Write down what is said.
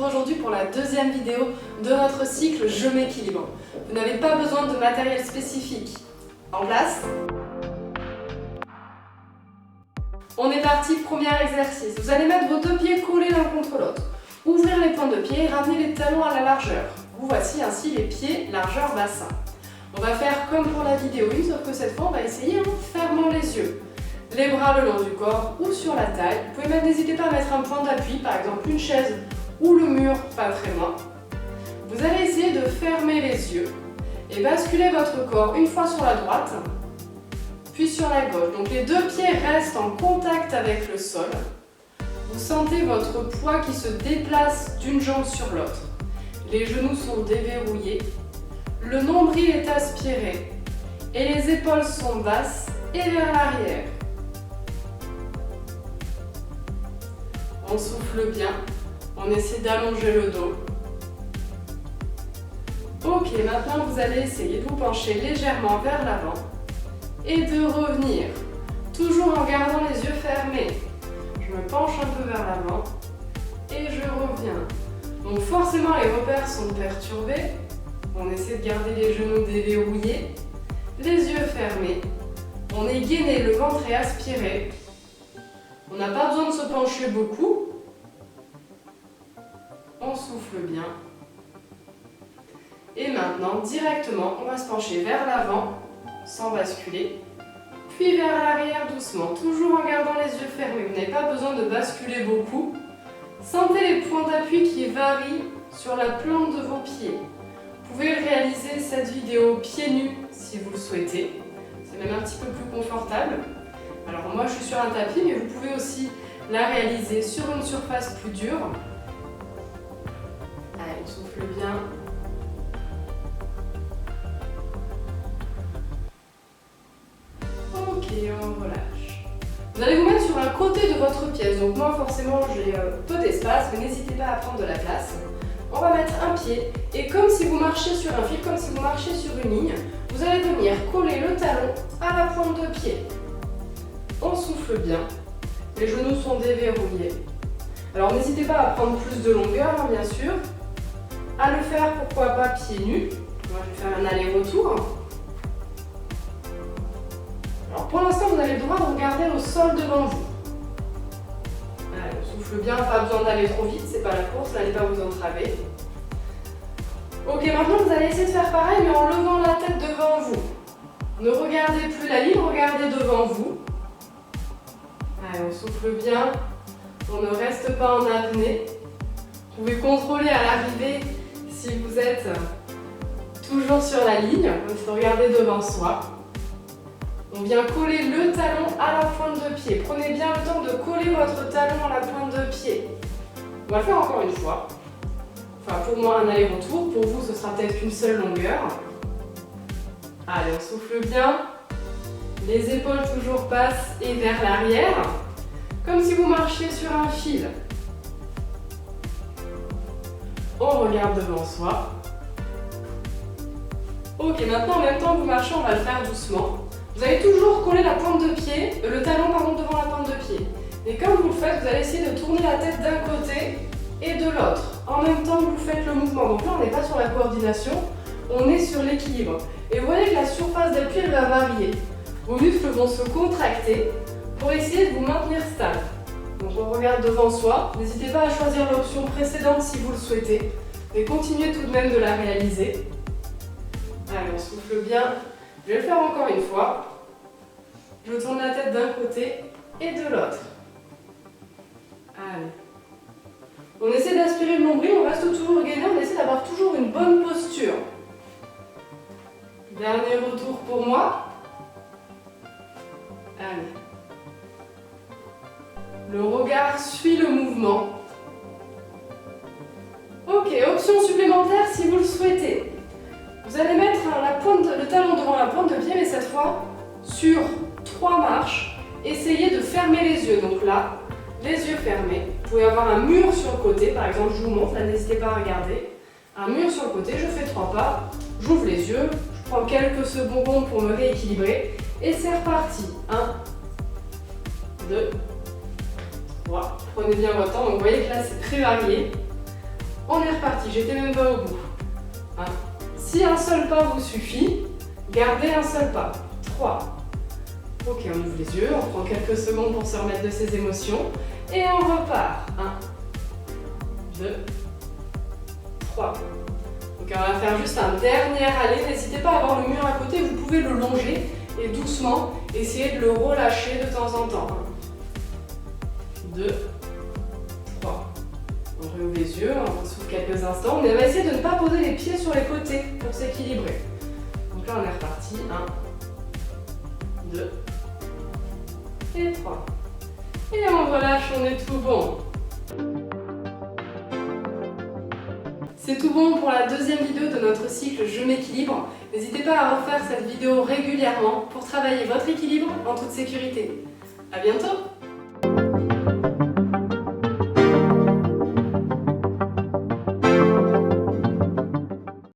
retrouve aujourd'hui pour la deuxième vidéo de notre cycle Je m'équilibre. Vous n'avez pas besoin de matériel spécifique. En place. On est parti, premier exercice. Vous allez mettre vos deux pieds collés l'un contre l'autre. Ouvrir les pointes de pied et ramener les talons à la largeur. Vous voici ainsi les pieds largeur bassin. On va faire comme pour la vidéo 1, sauf que cette fois on va essayer en fermant les yeux. Les bras le long du corps ou sur la taille. Vous pouvez même, n'hésitez pas à mettre un point d'appui, par exemple une chaise ou le mur, pas très loin. Vous allez essayer de fermer les yeux et basculer votre corps une fois sur la droite, puis sur la gauche. Donc les deux pieds restent en contact avec le sol. Vous sentez votre poids qui se déplace d'une jambe sur l'autre. Les genoux sont déverrouillés. Le nombril est aspiré et les épaules sont basses et vers l'arrière. On souffle bien, on essaie d'allonger le dos. Ok, maintenant vous allez essayer de vous pencher légèrement vers l'avant et de revenir, toujours en gardant les yeux fermés. Je me penche un peu vers l'avant et je reviens. Donc forcément les repères sont perturbés. On essaie de garder les genoux déverrouillés, les yeux fermés. On est gainé, le ventre est aspiré. On n'a pas besoin de se pencher beaucoup. On souffle bien. Et maintenant, directement, on va se pencher vers l'avant, sans basculer. Puis vers l'arrière doucement, toujours en gardant les yeux fermés. Vous n'avez pas besoin de basculer beaucoup. Sentez les points d'appui qui varient sur la plante de vos pieds. Vous pouvez réaliser cette vidéo pieds nus si vous le souhaitez. C'est même un petit peu plus confortable. Alors moi je suis sur un tapis, mais vous pouvez aussi la réaliser sur une surface plus dure. Allez, on souffle bien. Ok, on relâche. Vous allez vous mettre sur un côté de votre pièce. Donc moi forcément j'ai peu d'espace, mais n'hésitez pas à prendre de la place. On va mettre un pied et comme si vous marchiez sur un fil, comme si vous marchiez sur une ligne, vous allez venir coller le talon à la pointe de pied. On souffle bien, les genoux sont déverrouillés. Alors n'hésitez pas à prendre plus de longueur, hein, bien sûr. À le faire, pourquoi pas pieds nus. Moi je vais faire un aller-retour. Alors pour l'instant vous avez le droit de regarder au sol devant vous. Allez, on souffle bien, pas besoin d'aller trop vite, c'est pas la course, n'allez pas vous entraver. Ok, maintenant vous allez essayer de faire pareil mais en levant la tête devant vous. Ne regardez plus la ligne, regardez devant vous. Allez, on souffle bien, on ne reste pas en apnée. Vous pouvez contrôler à l'arrivée si vous êtes toujours sur la ligne, il faut regarder devant soi. On vient coller le talon à la pointe de pied. Prenez bien le temps de coller votre talon à la pointe de pied. On va le faire encore une fois. Enfin, pour moi, un aller-retour. Pour vous, ce sera peut-être qu'une seule longueur. Allez, on souffle bien. Les épaules toujours passent et vers l'arrière. Comme si vous marchiez sur un fil. On regarde devant soi. Ok, maintenant, en même temps que vous marchez, on va le faire doucement. Vous allez toujours coller la pointe de pied, le talon pardon, devant la pointe de pied. Et comme vous le faites, vous allez essayer de tourner la tête d'un côté et de l'autre. En même temps que vous faites le mouvement. Donc là, on n'est pas sur la coordination, on est sur l'équilibre. Et vous voyez que la surface d'appui, elle va varier. Vos muscles vont se contracter pour essayer de vous maintenir stable. Donc on regarde devant soi. N'hésitez pas à choisir l'option précédente si vous le souhaitez. Mais continuez tout de même de la réaliser. Allez, on souffle bien. Je vais le faire encore une fois. Je tourne la tête d'un côté et de l'autre. Allez. On essaie d'aspirer le nombril, on reste toujours gainé, on essaie d'avoir toujours une bonne posture. Dernier retour pour moi. Allez. Le regard suit le mouvement. Ok, option supplémentaire si vous le souhaitez. Vous allez mettre le talon devant la pointe de pied, mais cette fois sur 3 marches. Essayez de fermer les yeux. Donc là, les yeux fermés. Vous pouvez avoir un mur sur le côté, par exemple, je vous montre, là n'hésitez pas à regarder. Un mur sur le côté, je fais 3 pas, j'ouvre les yeux, je prends quelques secondes pour me rééquilibrer et c'est reparti. 1, 2, 3. Prenez bien votre temps, donc vous voyez que là c'est très varié. On est reparti, j'étais même pas au bout. Hein. Si un seul pas vous suffit, gardez un seul pas. 3. Ok, on ouvre les yeux, on prend quelques secondes pour se remettre de ses émotions. Et on repart. 1, 2, 3. Donc on va faire juste un dernier aller. N'hésitez pas à avoir le mur à côté, vous pouvez le longer et doucement essayer de le relâcher de temps en temps. 1, 2, 3. On réouvre les yeux, on souffle quelques instants. On va essayer de ne pas poser les pieds sur les côtés pour s'équilibrer. Donc là on est reparti. 1, 2 et 3. Et on relâche, on est tout bon. C'est tout bon pour la deuxième vidéo de notre cycle Je m'équilibre. N'hésitez pas à refaire cette vidéo régulièrement pour travailler votre équilibre en toute sécurité. À bientôt!